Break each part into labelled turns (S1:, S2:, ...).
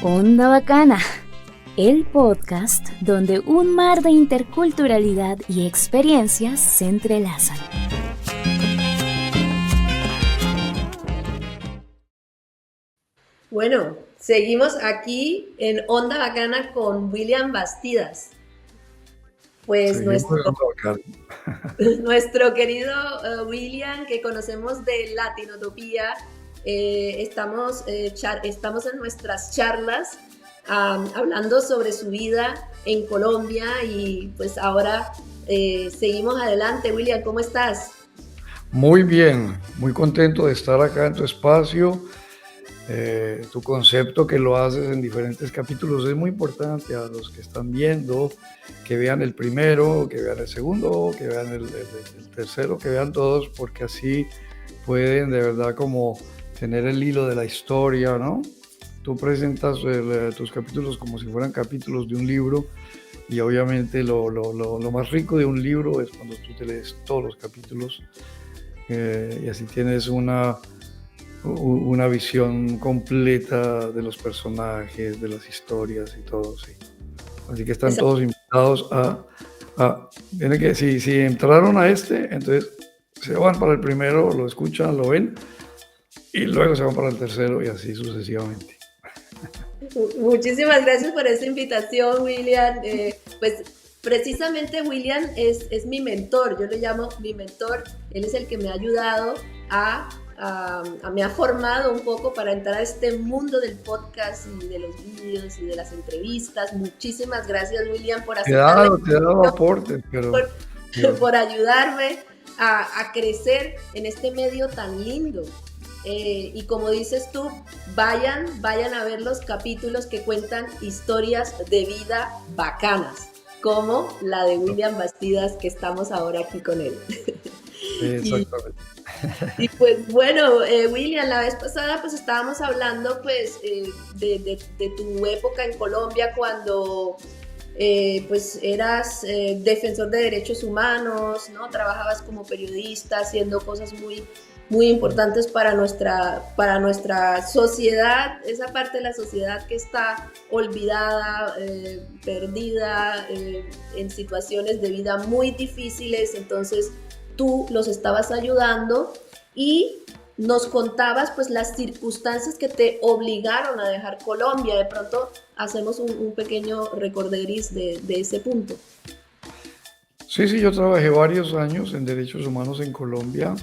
S1: Onda Bacana, el podcast donde un mar de interculturalidad y experiencias se entrelazan.
S2: Bueno, seguimos aquí en Onda Bacana con William Bastidas. Pues nuestro querido William, que conocemos de Latinotopía, estamos en nuestras charlas hablando sobre su vida en Colombia y pues ahora seguimos adelante. William, ¿cómo estás?
S3: Muy bien, muy contento de estar acá en tu espacio. Tu concepto que lo haces en diferentes capítulos es muy importante a los que están viendo, que vean el primero, que vean el segundo, que vean el tercero, que vean todos, porque así pueden de verdad como tener el hilo de la historia, ¿no? Tú presentas tus capítulos como si fueran capítulos de un libro y obviamente lo más rico de un libro es cuando tú te lees todos los capítulos y así tienes una visión completa de los personajes, de las historias y todo, sí. Así que están todos invitados tienen que, si entraron a entonces se van para el primero, lo escuchan, lo ven, y luego se van para el tercero y así sucesivamente.
S2: Muchísimas gracias por esta invitación, William. Pues precisamente William es mi mentor, yo le llamo mi mentor. Él es el que me ha ayudado me ha formado un poco para entrar a este mundo del podcast y de los vídeos y de las entrevistas. Muchísimas gracias, William, por aceptar.
S3: Te he dado aportes, pero...
S2: por ayudarme a crecer en este medio tan lindo. Y como dices tú, vayan a ver los capítulos que cuentan historias de vida bacanas, como la de William Bastidas, que estamos ahora aquí con él.
S3: Exactamente.
S2: Y pues bueno, William, la vez pasada pues estábamos hablando pues de tu época en Colombia cuando pues eras defensor de derechos humanos, ¿no? Trabajabas como periodista haciendo cosas muy importantes para nuestra sociedad, esa parte de la sociedad que está olvidada, perdida, en situaciones de vida muy difíciles. Entonces tú los estabas ayudando y nos contabas pues las circunstancias que te obligaron a dejar Colombia. De pronto hacemos un pequeño recorderis de ese punto.
S3: Sí, yo trabajé varios años en derechos humanos en Colombia.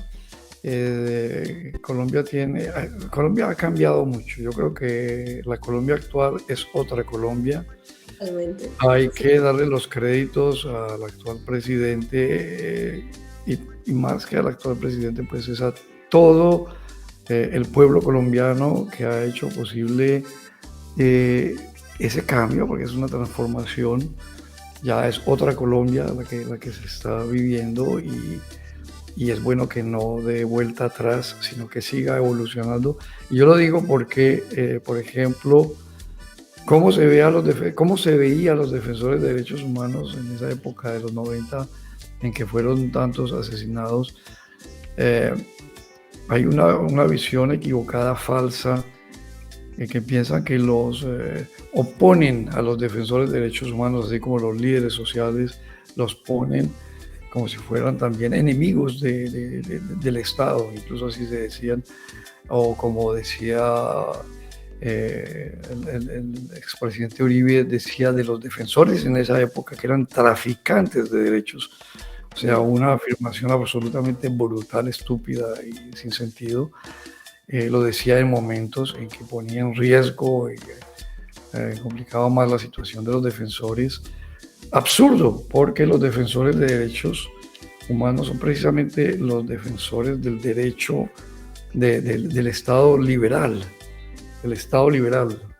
S3: Colombia ha cambiado mucho. Yo creo que la Colombia actual es otra Colombia.
S2: Realmente.
S3: Hay que darle los créditos al actual presidente y más que al actual presidente, pues es a todo el pueblo colombiano que ha hecho posible ese cambio, porque es una transformación. Ya es otra Colombia la que se está viviendo y es bueno que no dé vuelta atrás, sino que siga evolucionando. Y yo lo digo porque, por ejemplo, cómo se veía a los defensores de derechos humanos en esa época de los 90, en que fueron tantos asesinados. Hay una visión equivocada, falsa, que piensan que los oponen a los defensores de derechos humanos, así como los líderes sociales los ponen como si fueran también enemigos del Estado, incluso así se decían, o como decía el expresidente Uribe, decía de los defensores en esa época que eran traficantes de derechos. O sea, una afirmación absolutamente brutal, estúpida y sin sentido. Lo decía en momentos en que ponía en riesgo y complicaba más la situación de los defensores. Absurdo, porque los defensores de derechos humanos son precisamente los defensores del derecho del Estado liberal,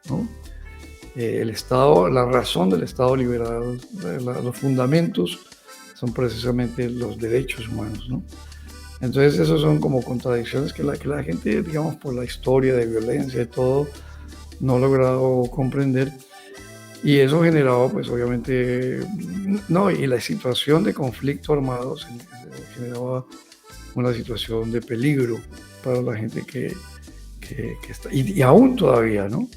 S3: ¿no? La razón del Estado liberal, los fundamentos son precisamente los derechos humanos, ¿no? Entonces, esas son como contradicciones que la gente, digamos, por la historia de violencia y todo, no ha logrado comprender. Y eso generaba, pues, obviamente, y la situación de conflicto armado generaba una situación de peligro para la gente que está, y aún todavía, ¿no?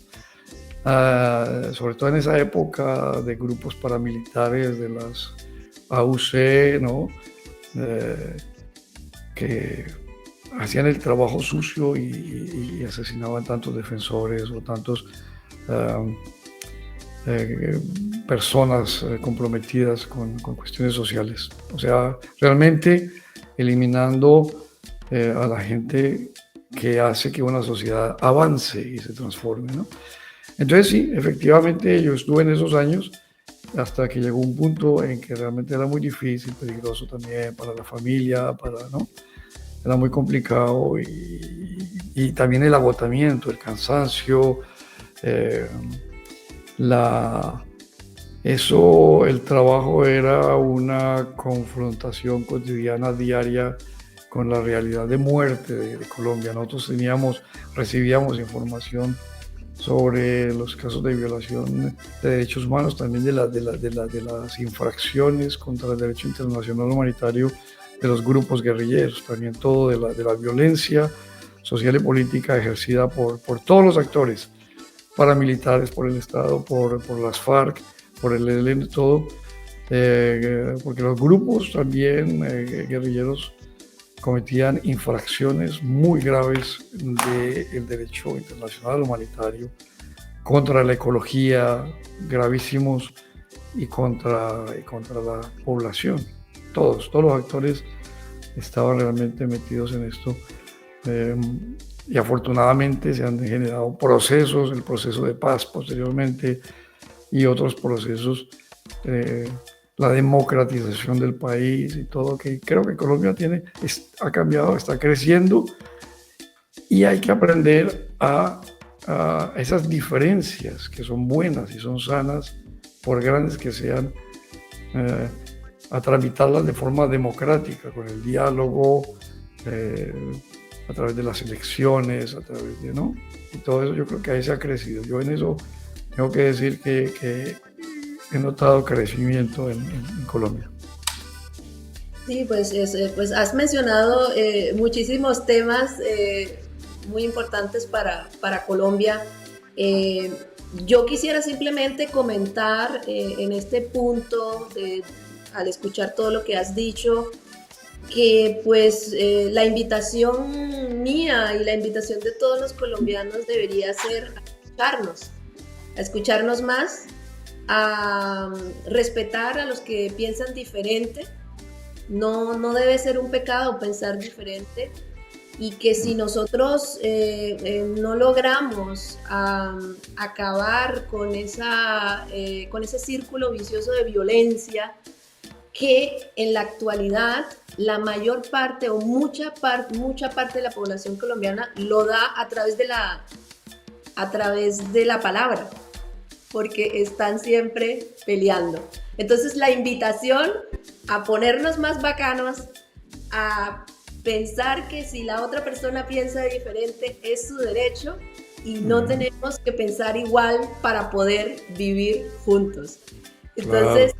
S3: sobre todo en esa época de grupos paramilitares de las AUC, ¿no? Que hacían el trabajo sucio y asesinaban tantos defensores o tantos personas comprometidas con cuestiones sociales. O sea, realmente eliminando a la gente que hace que una sociedad avance y se transforme, ¿no? Entonces sí, efectivamente yo estuve en esos años hasta que llegó un punto en que realmente era muy difícil, peligroso también para la familia, ¿no? Era muy complicado y también el agotamiento, el cansancio, el trabajo era una confrontación cotidiana, diaria, con la realidad de muerte de Colombia. Nosotros recibíamos información sobre los casos de violación de derechos humanos, también de las infracciones contra el derecho internacional humanitario de los grupos guerrilleros, también todo de la violencia social y política ejercida por todos los actores, paramilitares, por el Estado, por las FARC, por el ELN, todo, porque los grupos también guerrilleros cometían infracciones muy graves del derecho internacional humanitario, contra la ecología, gravísimos, y contra la población. Todos los actores estaban realmente metidos en esto, y afortunadamente se han generado procesos, el proceso de paz posteriormente y otros procesos, la democratización del país y todo, que creo que Colombia ha cambiado, está creciendo, y hay que aprender a esas diferencias que son buenas y son sanas, por grandes que sean, a tramitarlas de forma democrática, con el diálogo, a través de las elecciones, a través de, ¿no? Y todo eso yo creo que ahí se ha crecido. Yo en eso tengo que decir que he notado crecimiento en Colombia.
S2: Sí, pues has mencionado muchísimos temas muy importantes para Colombia. Yo quisiera simplemente comentar en este punto, al escuchar todo lo que has dicho, que pues la invitación mía y la invitación de todos los colombianos debería ser a escucharnos más, a respetar a los que piensan diferente. No debe ser un pecado pensar diferente, y que si nosotros no logramos acabar con ese círculo vicioso de violencia que en la actualidad la mayor parte o mucha parte de la población colombiana lo da a través de la palabra, porque están siempre peleando. Entonces la invitación a ponernos más bacanos, a pensar que si la otra persona piensa diferente es su derecho, y no tenemos que pensar igual para poder vivir juntos. Entonces,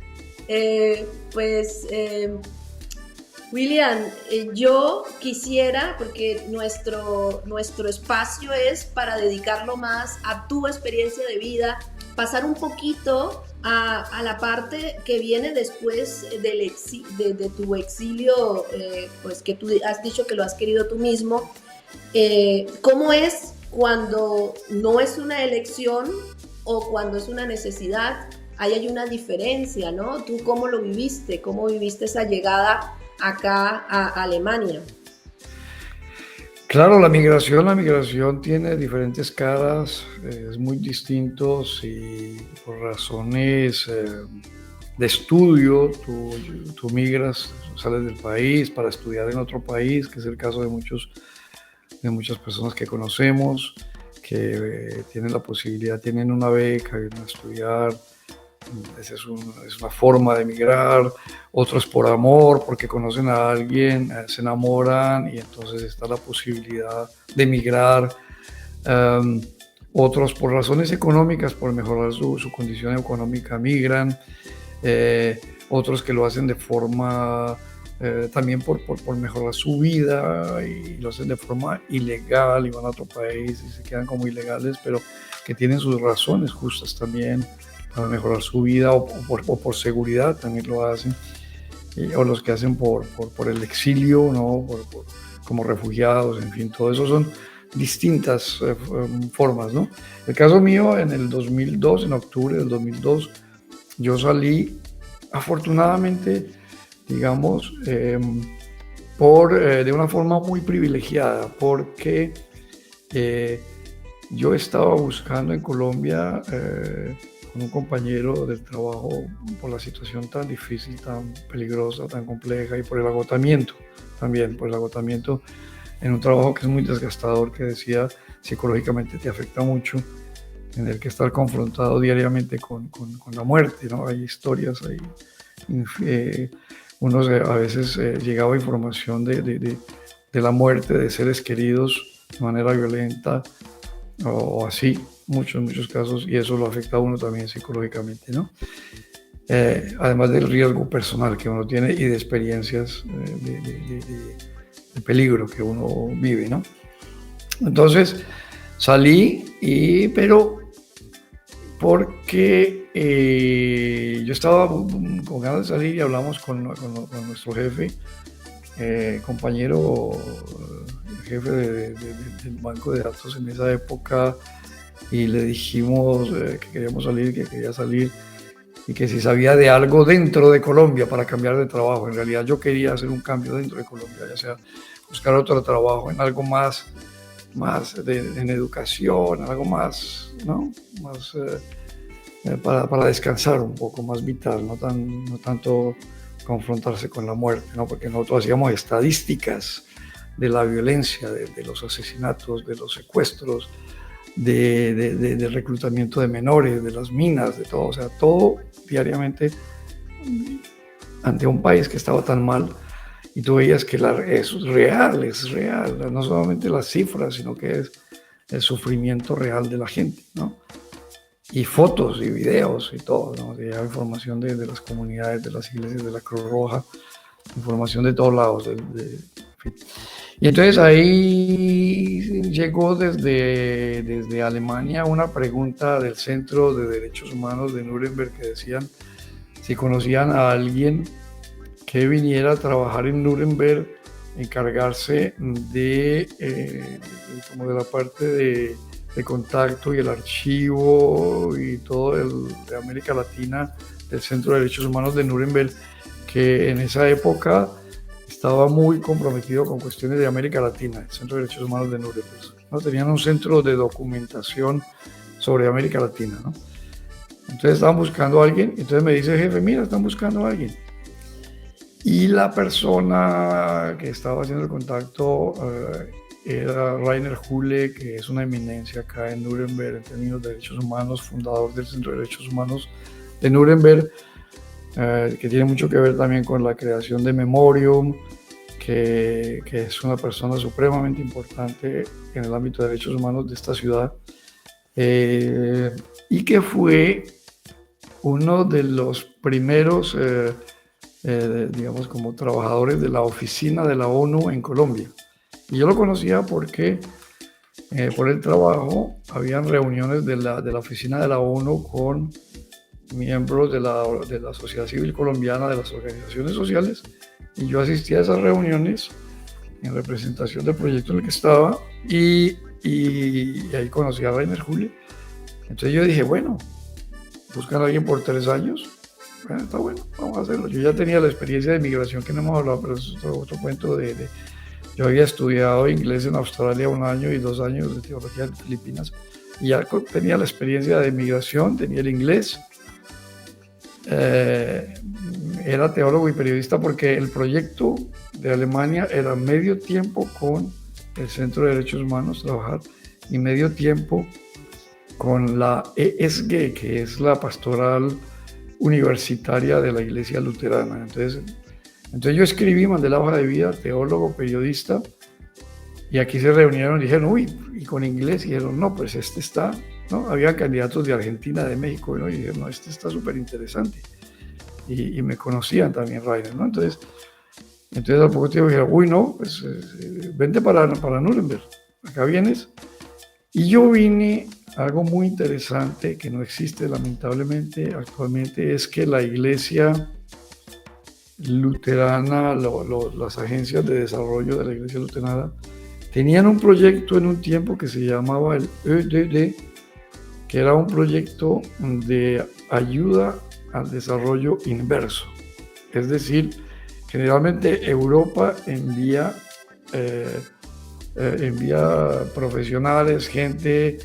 S2: William, yo quisiera, porque nuestro espacio es para dedicarlo más a tu experiencia de vida, pasar un poquito a la parte que viene después de tu exilio, pues que tú has dicho que lo has querido tú mismo. ¿Cómo es cuando no es una elección o cuando es una necesidad? Ahí hay una diferencia, ¿no? ¿Tú cómo lo viviste? ¿Cómo viviste esa llegada acá a Alemania?
S3: Claro, la migración tiene diferentes caras, es muy distinto si por razones de estudio tú migras, sales del país para estudiar en otro país, que es el caso de muchas personas que conocemos, que tienen la posibilidad, tienen una beca, vienen a estudiar. Esa es una forma de emigrar. Otros por amor, porque conocen a alguien, se enamoran y entonces está la posibilidad de emigrar. Otros por razones económicas, por mejorar su condición económica, migran. Otros que lo hacen de forma también por mejorar su vida, y lo hacen de forma ilegal y van a otro país y se quedan como ilegales, pero que tienen sus razones justas también para mejorar su vida, o por seguridad también lo hacen, o los que hacen por el exilio, ¿no? Como refugiados, en fin, todo eso son distintas formas, ¿no? El caso mío, en el 2002, en octubre del 2002, yo salí, afortunadamente, digamos, de una forma muy privilegiada, porque yo estaba buscando en Colombia, con un compañero del trabajo, por la situación tan difícil, tan peligrosa, tan compleja, y por el agotamiento también, por el agotamiento en un trabajo que es muy desgastador, que decía psicológicamente te afecta mucho, tener que estar confrontado diariamente con la muerte, ¿no? Hay historias, uno a veces llegaba información de la muerte de seres queridos de manera violenta o así, muchos casos, y eso lo afecta a uno también psicológicamente, ¿no? Además del riesgo personal que uno tiene y de experiencias de peligro que uno vive, ¿no? Entonces salí, pero porque yo estaba con ganas de salir, y hablamos con nuestro jefe, compañero, jefe del banco de datos en esa época, y le dijimos que queríamos salir, que quería salir, y que si sabía de algo dentro de Colombia para cambiar de trabajo. En realidad yo quería hacer un cambio dentro de Colombia, ya sea buscar otro trabajo en algo más en educación, algo más, ¿no? Más para descansar un poco, más vital, no tanto confrontarse con la muerte, ¿no? Porque nosotros hacíamos estadísticas de la violencia, de los asesinatos, de los secuestros, del reclutamiento de menores, de las minas, de todo, o sea, todo diariamente, ante un país que estaba tan mal, y tú veías que eso es real, no solamente las cifras, sino que es el sufrimiento real de la gente, ¿no? Y fotos y videos y todo, ¿no? Llegaba información de las comunidades, de las iglesias, de la Cruz Roja, información de todos lados, en fin. Y entonces ahí llegó desde Alemania una pregunta del Centro de Derechos Humanos de Nuremberg, que decían si conocían a alguien que viniera a trabajar en Nuremberg, encargarse como de la parte de contacto y el archivo y todo de América Latina del Centro de Derechos Humanos de Nuremberg, que en esa época estaba muy comprometido con cuestiones de América Latina, el Centro de Derechos Humanos de Nuremberg, ¿no? Tenían un centro de documentación sobre América Latina, ¿no? Entonces estaban buscando a alguien, entonces me dice el jefe, mira, están buscando a alguien. Y la persona que estaba haciendo el contacto era Rainer Hulle, que es una eminencia acá en Nuremberg en términos de derechos humanos, fundador del Centro de Derechos Humanos de Nuremberg, que tiene mucho que ver también con la creación de Memorium, que es una persona supremamente importante en el ámbito de derechos humanos de esta ciudad, y que fue uno de los primeros, digamos, como trabajadores de la oficina de la ONU en Colombia. Y yo lo conocía porque por el trabajo habían reuniones de la oficina de la ONU con miembros de la sociedad civil colombiana, de las organizaciones sociales, y yo asistía a esas reuniones en representación del proyecto en el que estaba, y ahí conocí a Rainer Hulle. Entonces yo dije, bueno, buscan a alguien por 3 años, bueno, está bueno, vamos a hacerlo. Yo ya tenía la experiencia de migración, que no hemos hablado, pero es otro cuento yo había estudiado inglés en Australia 1 año y 2 años de teología en Filipinas, y ya tenía la experiencia de migración, tenía el inglés. Era teólogo y periodista, porque el proyecto de Alemania era medio tiempo con el Centro de Derechos Humanos, trabajar, y medio tiempo con la ESG, que es la pastoral universitaria de la Iglesia Luterana. Entonces yo escribí, mandé la hoja de vida, teólogo, periodista, y aquí se reunieron y dijeron, uy, y con inglés, y dijeron, no, pues este está, ¿no? Había candidatos de Argentina, de México, ¿no? Y dijeron, no, este está súper interesante. Y me conocían también, Rainer, ¿no? Entonces Entonces al poco tiempo dijeron, uy, no, pues vente para Nuremberg, acá vienes. Y yo vine, algo muy interesante que no existe lamentablemente actualmente, es que la iglesia luterana, las agencias de desarrollo de la iglesia luterana, tenían un proyecto en un tiempo que se llamaba el EDD, que era un proyecto de ayuda al desarrollo inverso. Es decir, generalmente Europa envía profesionales, gente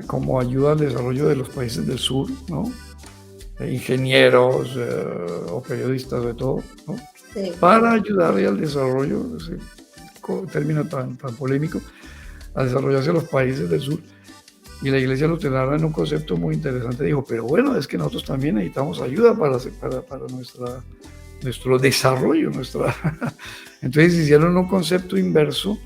S3: como ayuda al desarrollo de los países del sur, ¿no? Ingenieros o periodistas de todo, ¿no? Sí. Para ayudarle al desarrollo, ese término tan polémico, a desarrollarse los países del sur. Y la iglesia luterana, en un concepto muy interesante, dijo, pero bueno, es que nosotros también necesitamos ayuda para nuestro desarrollo. Entonces hicieron un concepto inverso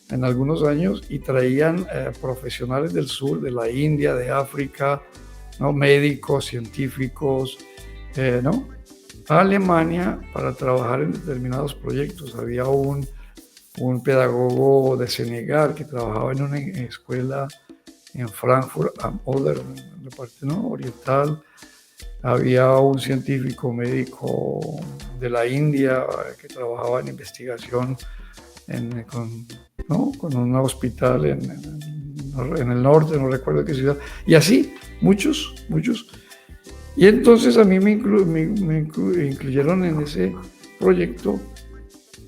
S3: en algunos años y traían profesionales del sur, de la India, de África, ¿no? Médicos, científicos, ¿no? a Alemania para trabajar en determinados proyectos. Había un pedagogo de Senegal que trabajaba en una escuela en Frankfurt am Oder, en la parte, ¿no?, oriental. Había un científico médico de la India que trabajaba en investigación con un hospital en el norte, no recuerdo qué ciudad, y así, muchos. Y entonces a mí me incluyeron en ese proyecto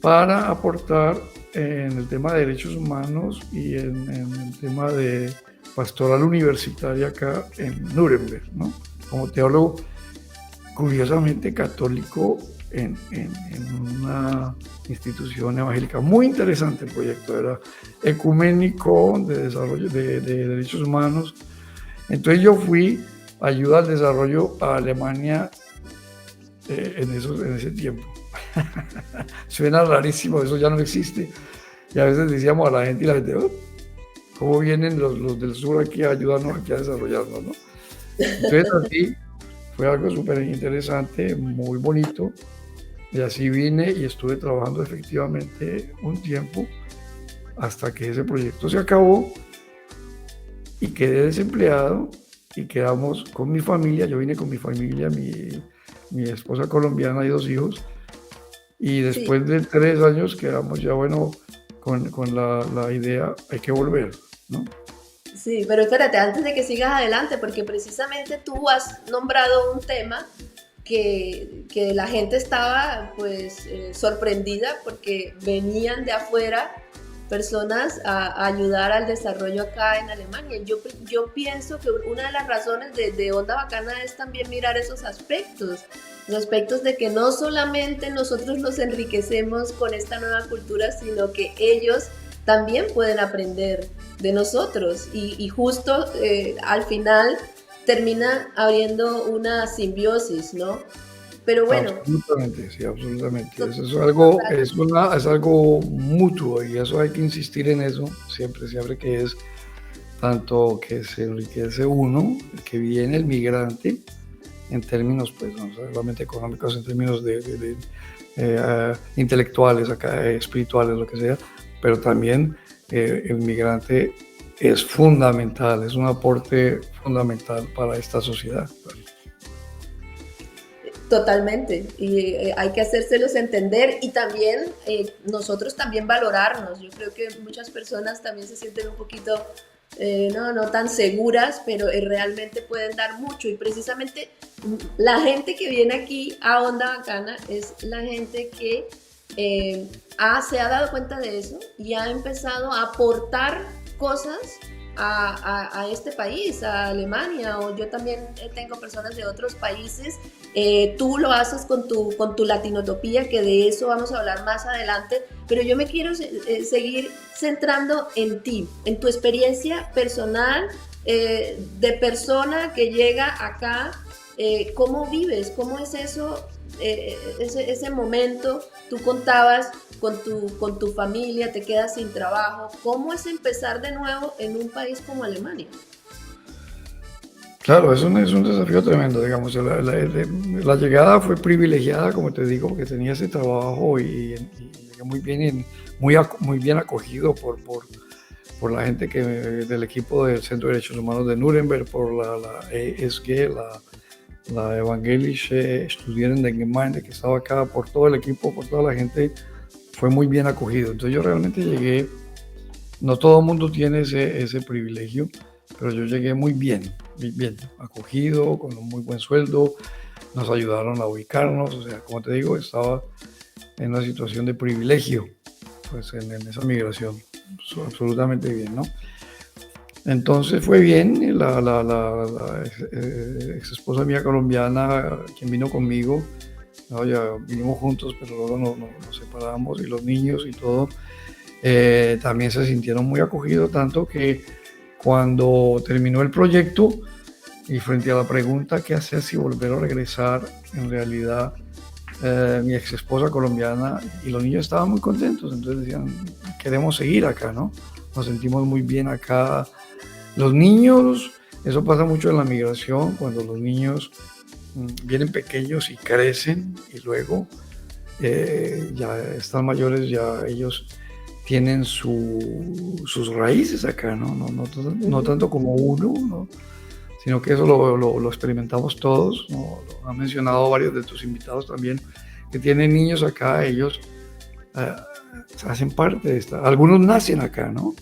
S3: para aportar en el tema de derechos humanos y en el tema de pastoral universitaria acá en Nuremberg, ¿no? Como teólogo, curiosamente católico en una institución evangélica. Muy interesante el proyecto, era ecuménico, de desarrollo de derechos humanos. Entonces yo fui ayuda al desarrollo a Alemania en ese tiempo. Suena rarísimo, eso ya no existe. Y a veces decíamos a la gente y la gente, oh, ¿cómo vienen los del sur aquí a ayudarnos aquí a desarrollarnos, ¿no? Entonces así fue algo súper interesante, muy bonito. Y así vine y estuve trabajando efectivamente un tiempo hasta que ese proyecto se acabó y quedé desempleado y quedamos con mi familia. Yo vine con mi familia, mi esposa colombiana y 2 hijos. Y después de 3 años quedamos ya, bueno, con la idea, hay que volver, ¿no?
S2: Sí, pero espérate, antes de que sigas adelante, porque precisamente tú has nombrado un tema que la gente estaba pues sorprendida porque venían de afuera personas a ayudar al desarrollo acá en Alemania. Yo pienso que una de las razones de Onda Bacana es también mirar esos aspectos, los aspectos de que no solamente nosotros nos enriquecemos con esta nueva cultura, sino que ellos también pueden aprender de nosotros y justo al final termina habiendo una simbiosis, ¿no? Pero bueno.
S3: Absolutamente, sí, absolutamente. Eso es algo mutuo y eso hay que insistir en eso siempre que es tanto que se enriquece uno, el que viene, el migrante, en términos, pues, no solamente económicos, en términos de intelectuales, espirituales, lo que sea, pero también el migrante es fundamental, es un aporte fundamental para esta sociedad.
S2: Totalmente, y hay que hacérselos entender y también nosotros también valorarnos. Yo creo que muchas personas también se sienten un poquito no tan seguras, pero realmente pueden dar mucho y precisamente la gente que viene aquí a Onda Bacana es la gente que se ha dado cuenta de eso y ha empezado a aportar cosas a este país, a Alemania, o yo también tengo personas de otros países. Tú lo haces con tu Latinotopía, que de eso vamos a hablar más adelante, pero yo me quiero seguir centrando en ti, en tu experiencia personal de persona que llega acá. ¿Cómo vives? ¿Cómo es eso? Ese momento, tú contabas con tu familia, te quedas sin trabajo. ¿Cómo es empezar de nuevo en un país como Alemania?
S3: Claro, es un desafío tremendo, digamos. La llegada fue privilegiada, como te digo, porque tenía ese trabajo y llegué muy bien, muy bien acogido por la gente del equipo del Centro de Derechos Humanos de Nuremberg, por la ESG, la Evangelische Studierendengemeinde que estaba acá, por todo el equipo, por toda la gente, fue muy bien acogido. Entonces yo realmente llegué, no todo el mundo tiene ese privilegio, pero yo llegué muy bien acogido, con un muy buen sueldo, nos ayudaron a ubicarnos, o sea, como te digo, estaba en una situación de privilegio, pues en esa migración, absolutamente bien, ¿no? Entonces fue bien, la ex esposa mía colombiana, quien vino conmigo, ¿no? Ya vinimos juntos, pero luego nos separamos y los niños y todo, también se sintieron muy acogidos, tanto que cuando terminó el proyecto y frente a la pregunta qué hacer si volver a regresar, en realidad mi ex esposa colombiana y los niños estaban muy contentos, entonces decían, queremos seguir acá, ¿no? Nos sentimos muy bien acá. Los niños, eso pasa mucho en la migración, cuando los niños vienen pequeños y crecen y luego ya están mayores, ya ellos tienen sus raíces acá, ¿no? No tanto como uno, ¿no? Sino que eso lo experimentamos todos, ¿no? Lo han mencionado varios de tus invitados también, que tienen niños acá, ellos hacen parte de esta. Algunos nacen acá, ¿no?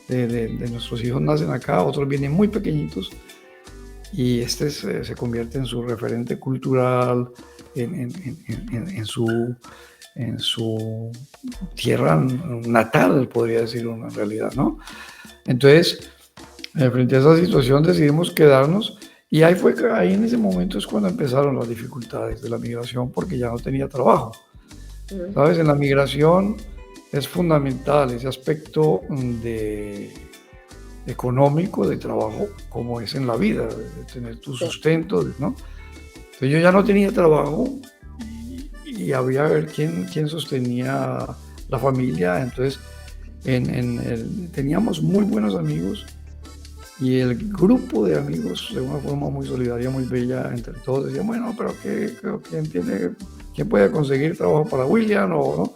S3: De nuestros hijos nacen acá, otros vienen muy pequeñitos y se convierte en su referente cultural, en su tierra natal, podría decir una realidad, ¿no? Entonces, frente a esa situación decidimos quedarnos y ahí en ese momento es cuando empezaron las dificultades de la migración porque ya no tenía trabajo. ¿Sabes? En la migración es fundamental ese aspecto económico de trabajo, como es en la vida, de tener tu sustento, ¿no? Entonces yo ya no tenía trabajo y había que ver quién sostenía la familia. Entonces teníamos muy buenos amigos y el grupo de amigos, de una forma muy solidaria, muy bella, entre todos decían, bueno, pero ¿quién puede conseguir trabajo para William? ¿No?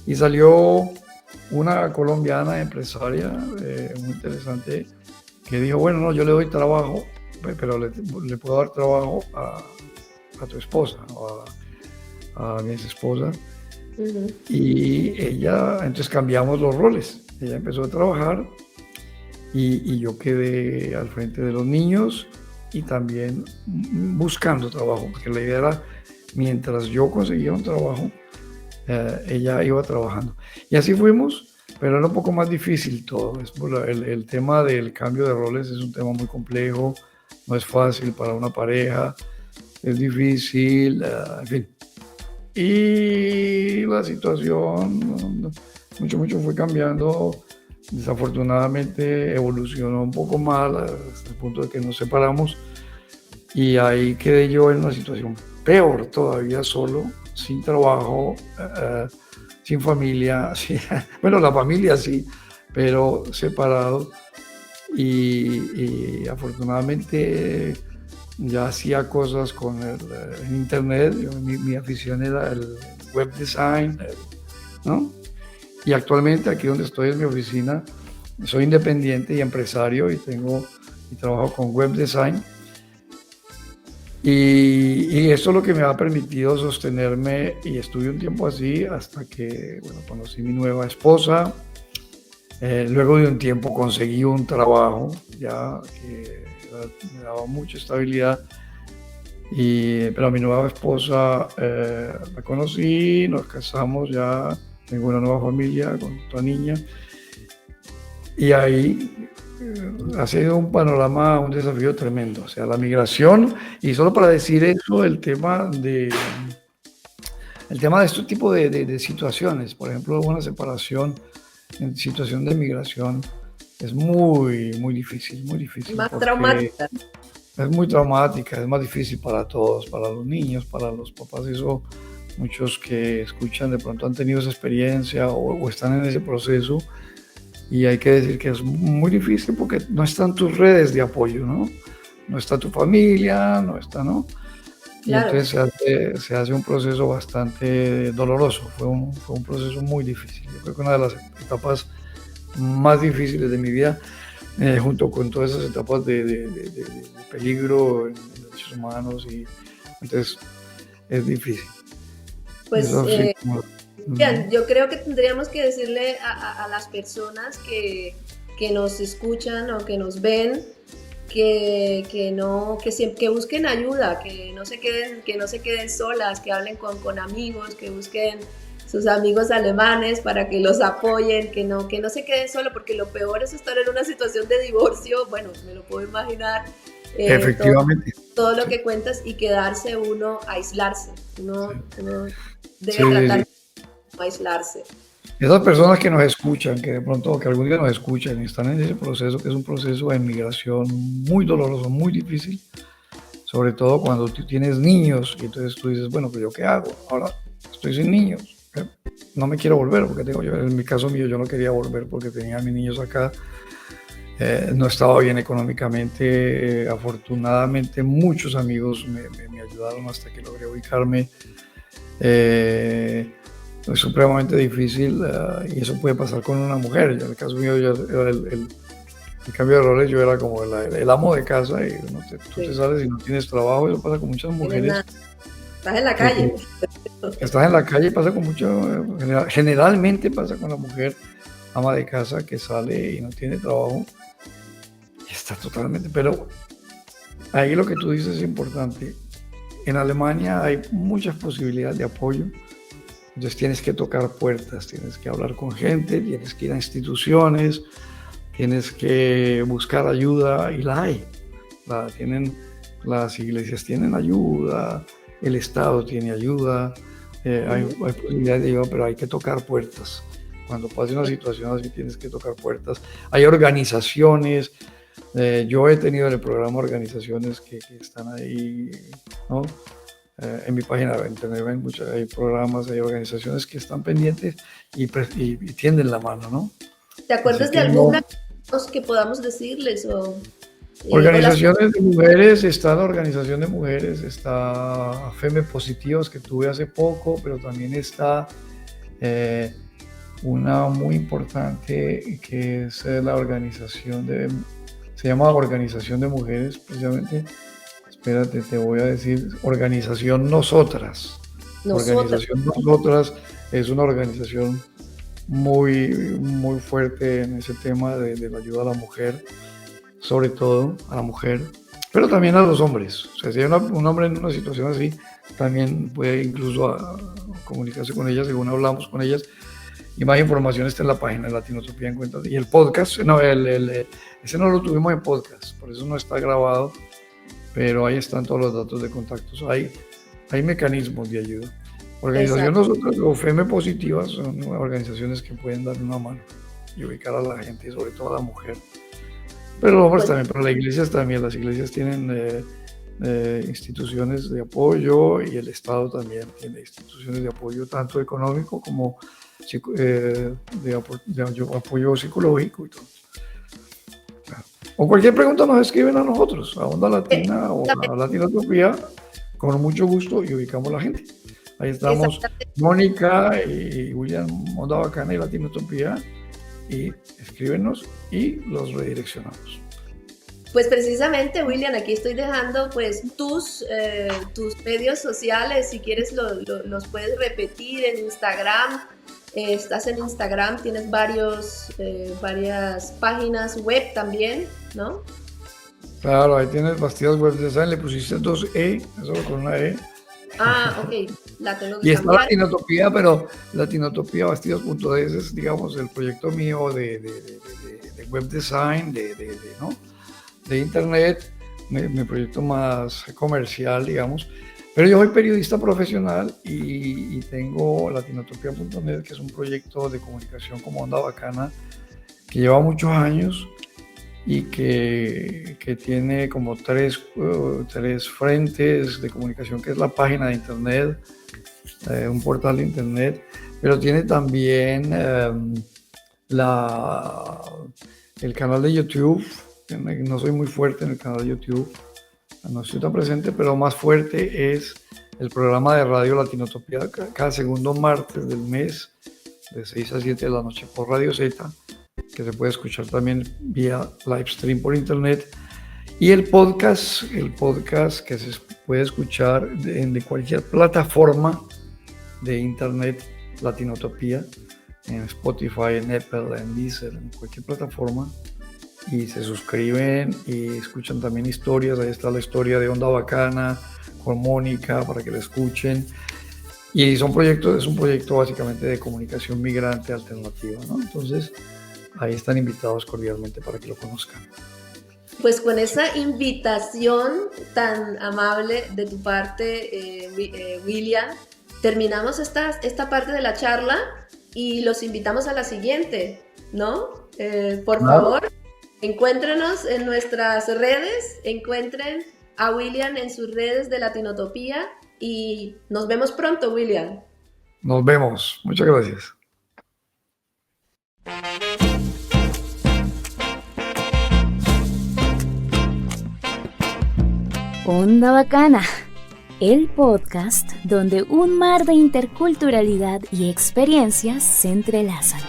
S3: Y salió una colombiana empresaria muy interesante que dijo, bueno, no, yo le doy trabajo, pero le puedo dar trabajo a tu esposa, o a mi ex esposa. Uh-huh. Y ella, entonces cambiamos los roles. Ella empezó a trabajar y yo quedé al frente de los niños y también buscando trabajo, porque la idea era, mientras yo conseguía un trabajo, ella iba trabajando. Y así fuimos, pero era un poco más difícil todo. El tema del cambio de roles es un tema muy complejo, no es fácil para una pareja, es difícil, en fin. Y la situación mucho fue cambiando. Desafortunadamente evolucionó un poco mal hasta el punto de que nos separamos y ahí quedé yo en una situación peor todavía, solo, sin trabajo, sin familia, bueno, la familia sí, pero separado y afortunadamente ya hacía cosas con en internet. Mi afición era el web design, ¿no? Y actualmente aquí donde estoy en mi oficina, soy independiente y empresario y trabajo con web design. Y eso es lo que me ha permitido sostenerme y estuve un tiempo así hasta que, bueno, conocí mi nueva esposa. Luego de un tiempo conseguí un trabajo ya que me daba mucha estabilidad. Pero a mi nueva esposa la conocí, nos casamos ya. Tengo una nueva familia con otra niña y ahí ha sido un panorama, un desafío tremendo, o sea, la migración. Y solo para decir eso, el tema de este tipo de situaciones, por ejemplo, una separación en situación de migración es muy difícil, muy difícil.
S2: Más traumática.
S3: Es muy traumática, es más difícil para todos, para los niños, para los papás. Eso, muchos que escuchan de pronto han tenido esa experiencia o están en ese proceso y hay que decir que es muy difícil porque no están tus redes de apoyo, ¿no? No está tu familia, no está, ¿no? Y
S2: Claro.
S3: entonces se hace un proceso bastante doloroso, fue un proceso muy difícil. Yo creo que una de las etapas más difíciles de mi vida, junto con todas esas etapas de peligro en derechos humanos, y entonces es difícil.
S2: Pues
S3: Eso sí, como-
S2: bien, yo creo que tendríamos que decirle a las personas que nos escuchan o que nos ven que busquen ayuda, que no se queden solas, que hablen con amigos, que busquen sus amigos alemanes para que los apoyen, que no se queden solos, porque lo peor es estar en una situación de divorcio, bueno, me lo puedo imaginar,
S3: efectivamente.
S2: todo lo que cuentas, y quedarse uno, aislarse, uno debe
S3: Sí,
S2: tratar
S3: sí.
S2: de no aislarse.
S3: Esas personas que nos escuchan, que de pronto, que algún día nos escuchan y están en ese proceso, que es un proceso de migración muy doloroso, muy difícil, sobre todo cuando tú tienes niños y entonces tú dices, bueno, pero ¿yo qué hago? Ahora estoy sin niños, no me quiero volver porque tengo yo, en mi caso mío, yo no quería volver porque tenía a mis niños acá, no estaba bien económicamente, afortunadamente muchos amigos me ayudaron hasta que logré ubicarme. Es supremamente difícil, y eso puede pasar con una mujer. Yo, en el caso mío, yo era el cambio de roles, yo era como el amo de casa y tú te sales y no tienes trabajo. Eso pasa con muchas mujeres.
S2: Estás en la calle.
S3: Estás en la calle, pasa con generalmente pasa con la mujer ama de casa que sale y no tiene trabajo. Y está totalmente, pero ahí lo que tú dices es importante. En Alemania hay muchas posibilidades de apoyo. Entonces tienes que tocar puertas, tienes que hablar con gente, tienes que ir a instituciones, tienes que buscar ayuda, y la hay. Las iglesias tienen ayuda, el Estado tiene ayuda, hay posibilidades de ayuda, pero hay que tocar puertas. Cuando pase una situación así tienes que tocar puertas. Hay organizaciones, yo he tenido en el programa organizaciones que están ahí, ¿no? En mi página de internet hay programas, hay organizaciones que están pendientes y tienden la mano, ¿no?
S2: ¿Te acuerdas de alguna que podamos decirles?
S3: Organizaciones de mujeres, está la organización de mujeres, está Feme Positivos que tuve hace poco, pero también está una muy importante que es la se llama Organización de Mujeres, precisamente. Espérate, te voy a decir, Organización Nosotras. Organización Nosotras es una organización muy, muy fuerte en ese tema de la ayuda a la mujer, sobre todo a la mujer, pero también a los hombres. O sea, si hay un hombre en una situación así, también puede incluso comunicarse con ellas, según hablamos con ellas. Y más información está en la página de Latinotopía en Cuentas. Y el podcast, no, ese no lo tuvimos en podcast, por eso no está grabado, pero ahí están todos los datos de contactos. Hay mecanismos de ayuda. Organización Nosotras o Feme Positivas son organizaciones que pueden dar una mano y ubicar a la gente, sobre todo a la mujer. Pero los hombres también, pero las iglesias también. Las iglesias tienen instituciones de apoyo, y el Estado también tiene instituciones de apoyo, tanto económico como de apoyo psicológico y todo. O cualquier pregunta nos escriben a nosotros, a Onda Latina o a Latinotopía, con mucho gusto, y ubicamos a la gente. Ahí estamos Mónica y William, Onda Bacana y Latinotopía, y escríbenos y los redireccionamos.
S2: Pues precisamente, William, aquí estoy dejando pues tus medios sociales, si quieres los puedes repetir en Instagram. Estás en Instagram, tienes varias páginas web también, ¿no?
S3: Claro, ahí tienes Bastidas Web Design, le pusiste 2E, solo con una E.
S2: Ah, ok, la tengo que
S3: y
S2: cambiar.
S3: Está Latinotopía, pero Latinotopía Bastidas.es es, digamos, el proyecto mío de web design, ¿no? De internet, mi proyecto más comercial, digamos. Pero yo soy periodista profesional y tengo Latinotopía.net, que es un proyecto de comunicación como Onda Bacana, que lleva muchos años y que tiene como tres frentes de comunicación, que es la página de internet, un portal de internet, pero tiene también el canal de YouTube. No soy muy fuerte en el canal de YouTube, no estoy tan presente, pero más fuerte es el programa de Radio Latinotopía cada segundo martes del mes de 6 a 7 de la noche por Radio Z, que se puede escuchar también vía live stream por internet, y el podcast que se puede escuchar de cualquier plataforma de internet Latinotopía, en Spotify, en Apple, en Deezer, en cualquier plataforma, y se suscriben y escuchan también historias. Ahí está la historia de Onda Bacana con Mónica para que la escuchen. Y es un proyecto básicamente de comunicación migrante alternativa, ¿no? Entonces, ahí están invitados cordialmente para que lo conozcan.
S2: Pues con esa invitación tan amable de tu parte, William, terminamos esta parte de la charla y los invitamos a la siguiente, ¿no? Por favor, encuéntrenos en nuestras redes, encuentren a William en sus redes de Latinotopía y nos vemos pronto, William.
S3: Nos vemos. Muchas gracias.
S1: Onda Bacana, el podcast donde un mar de interculturalidad y experiencias se entrelazan.